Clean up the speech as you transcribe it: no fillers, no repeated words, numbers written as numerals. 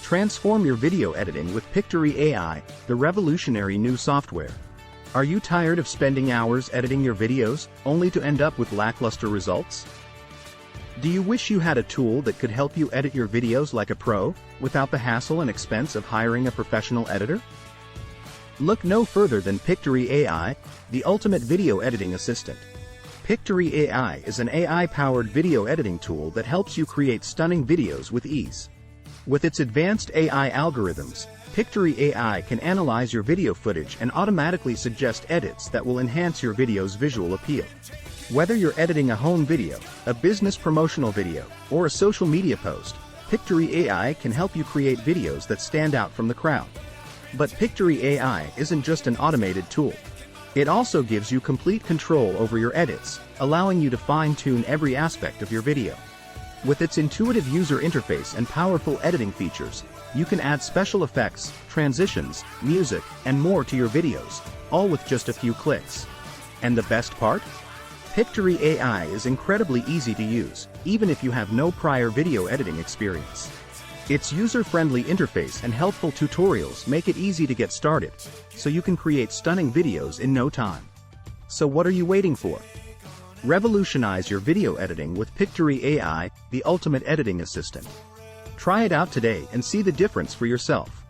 Transform your video editing with Pictory AI, the revolutionary new software. Are you tired of spending hours editing your videos, only to end up with lackluster results? Do you wish you had a tool that could help you edit your videos like a pro, without the hassle and expense of hiring a professional editor? Look no further than Pictory AI, the ultimate video editing assistant. Pictory AI is an AI-powered video editing tool that helps you create stunning videos with ease. With its advanced AI algorithms, Pictory AI can analyze your video footage and automatically suggest edits that will enhance your video's visual appeal. Whether you're editing a home video, a business promotional video, or a social media post, Pictory AI can help you create videos that stand out from the crowd. But Pictory AI isn't just an automated tool. It also gives you complete control over your edits, allowing you to fine-tune every aspect of your video. With its intuitive user interface and powerful editing features, you can add special effects, transitions, music, and more to your videos, all with just a few clicks. And the best part? Pictory AI is incredibly easy to use, even if you have no prior video editing experience. Its user-friendly interface and helpful tutorials make it easy to get started, so you can create stunning videos in no time. So what are you waiting for? Revolutionize your video editing with Pictory AI, the ultimate editing assistant. Try it out today and see the difference for yourself.